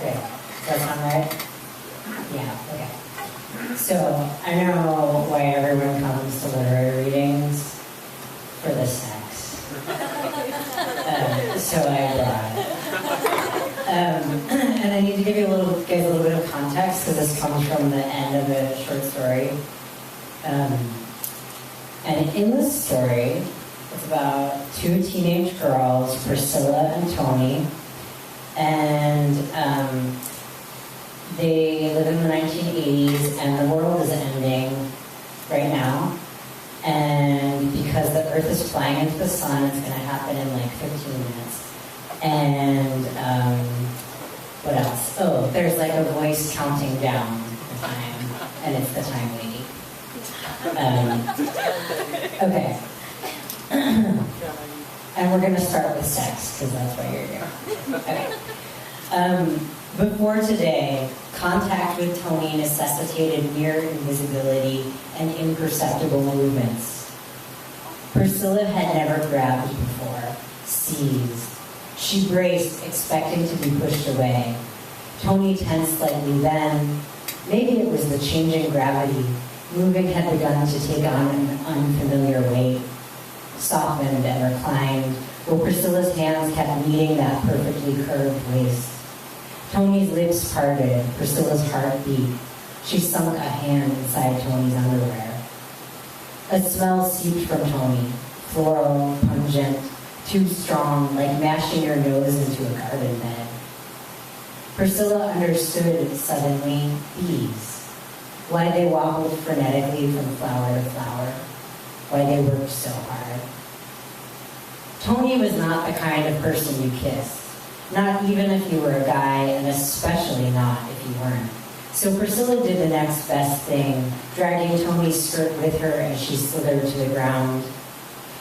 Okay. Does that sound right? Yeah, okay. So, I know why everyone comes to literary readings, for the sex. So I brought it. And I need to give you guys a little bit of context, because this comes from the end of a short story. And in this story, it's about two teenage girls, Priscilla and Tony, and they live in the 1980s, and the world is ending right now. And because the Earth is flying into the sun, it's going to happen in like 15 minutes. And what else? Oh, there's like a voice counting down the time, and it's the time lady. Okay. And we're going to start with sex, because that's what you're doing. Okay. Before today, contact with Tony necessitated near invisibility and imperceptible movements. Priscilla had never grabbed before, seized. She braced, expecting to be pushed away. Tony tensed slightly then. Maybe it was the changing gravity. Moving had begun to take on an unfamiliar weight. Softened and reclined, while Priscilla's hands kept meeting that perfectly curved waist. Tony's lips parted, Priscilla's heart beat. She sunk a hand inside Tony's underwear. A smell seeped from Tony, floral, pungent, too strong, like mashing your nose into a garden bed. Priscilla understood suddenly bees, why they wobbled frenetically from flower to flower, why they worked so hard. Tony was not the kind of person you kissed. Not even if you were a guy, and especially not if you weren't. So Priscilla did the next best thing, dragging Tony's skirt with her as she slithered to the ground.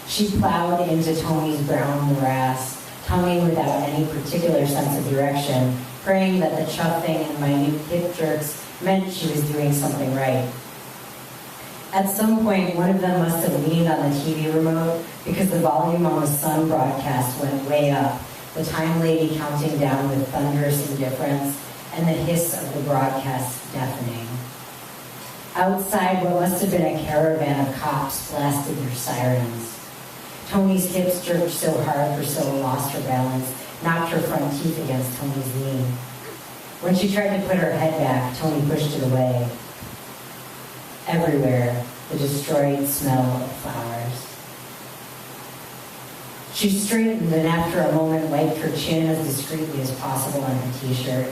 She plowed into Tony's brown morass, tonguing without any particular sense of direction, praying that the chuffing and minute hip jerks meant she was doing something right. At some point, one of them must have leaned on the TV remote because the volume on the Sun broadcast went way up, the time lady counting down with thunderous indifference, and the hiss of the broadcast deafening. Outside, what must have been a caravan of cops blasted their sirens. Tony's hips jerked so hard Priscilla lost her balance, knocked her front teeth against Tony's knee. When she tried to put her head back, Tony pushed it away. Everywhere, the destroyed smell of flowers. She straightened and after a moment wiped her chin as discreetly as possible on her t-shirt.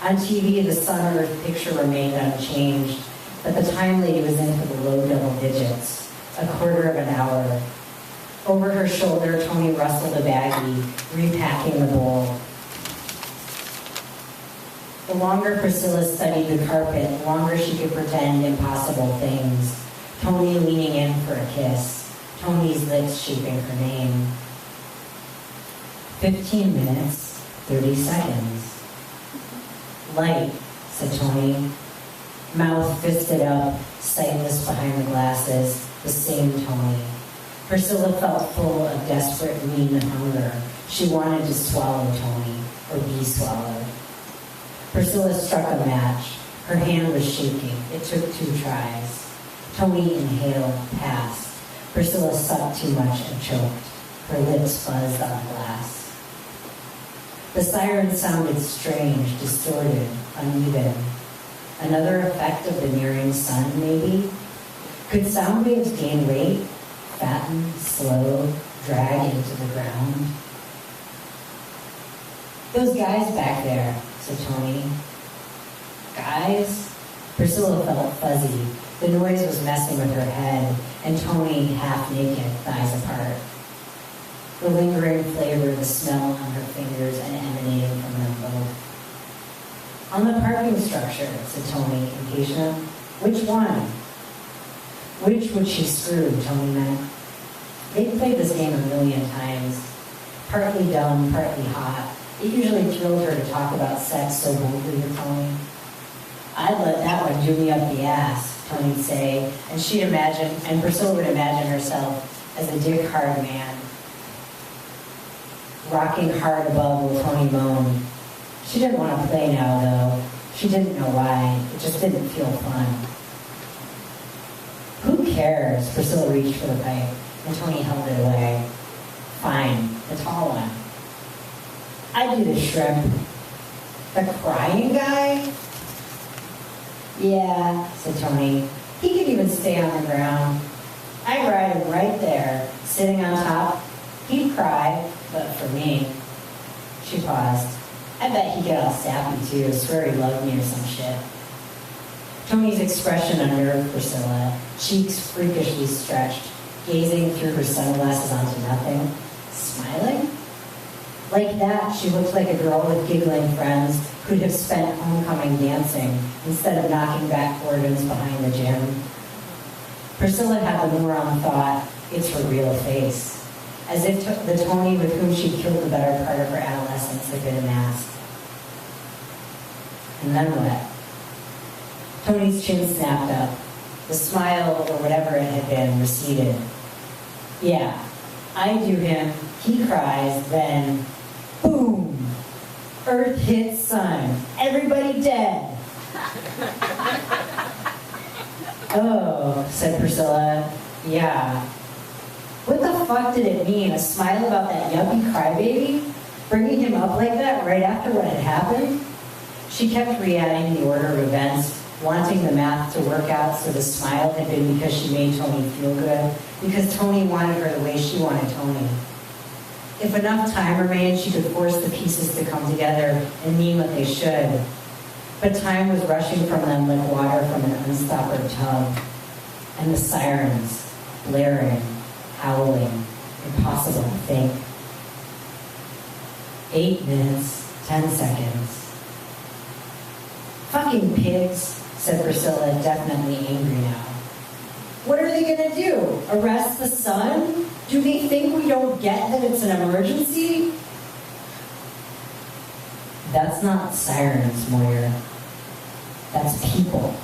On TV, the sun-earth picture remained unchanged, but the time lady was into the low double digits, a quarter of an hour. Over her shoulder, Tony rustled a baggie, repacking the bowl. The longer Priscilla studied the carpet, the longer she could pretend impossible things. Tony leaning in for a kiss. Tony's lips shaping her name. 15 minutes, 30 seconds. Light, said Tony. Mouth fisted up, sightless behind the glasses, the same Tony. Priscilla felt full of desperate, lean hunger. She wanted to swallow Tony, or be swallowed. Priscilla struck a match. Her hand was shaking. It took 2 tries. Tony inhaled, passed. Priscilla sucked too much and choked. Her lips buzzed on glass. The siren sounded strange, distorted, uneven. Another effect of the nearing sun, maybe? Could sound waves gain weight, fatten, slow, drag into the ground? Those guys back there, said Tony. Guys? Priscilla felt fuzzy. The noise was messing with her head, and Tony, half naked, thighs apart. The lingering flavor of the smell on her fingers and emanating from them both. On the parking structure, said Tony, impatient. Which one? Which would she screw, Tony meant. They'd played this game a million times. Partly dumb, partly hot. It usually thrilled her to talk about sex so boldly with Tony. I'd let that one do me up the ass, Tony'd say, and she'd imagine, and Priscilla would imagine herself as a dick-hard man, rocking hard above while Tony moaned. She didn't want to play now, though. She didn't know why. It just didn't feel fun. Who cares? Priscilla reached for the pipe, and Tony held it away. Fine, the tall one. I do the shrimp. The crying guy? Yeah, said Tony. He could even stay on the ground. I'd ride him right there, sitting on top. He'd cry, but for me. She paused. I bet he'd get all sappy too, swear he loved me or some shit. Tony's expression unnerved Priscilla, cheeks freakishly stretched, gazing through her sunglasses onto nothing, smiling. Like that, she looked like a girl with giggling friends who'd have spent homecoming dancing instead of knocking back Gordons behind the gym. Priscilla had the moron thought, it's her real face, as if the Tony with whom she'd killed the better part of her adolescence had been a mask. And then what? Tony's chin snapped up. The smile, or whatever it had been, receded. Yeah, I do him, he cries, then boom! Earth hits sun. Everybody dead. Oh, said Priscilla. Yeah. What the fuck did it mean? A smile about that yuppie crybaby? Bringing him up like that right after what had happened? She kept re-adding the order of events, wanting the math to work out, so the smile had been because she made Tony feel good, because Tony wanted her the way she wanted Tony. If enough time remained, she could force the pieces to come together and mean what they should. But time was rushing from them like water from an unstoppered tub. And the sirens, blaring, howling, impossible to think. 8 minutes, 10 seconds. Fucking pigs, said Priscilla, definitely angry now. What are they gonna do? Arrest the sun? Do they think we don't get that it's an emergency? That's not sirens, Moyer. That's people.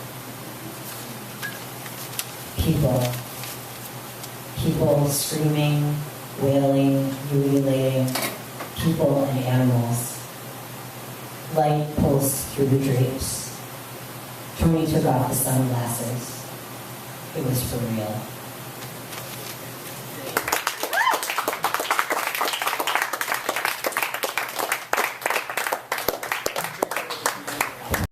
People. People screaming, wailing, ululating. People and animals. Light pulsed through the drapes. Tony took off the sunglasses. It was for real.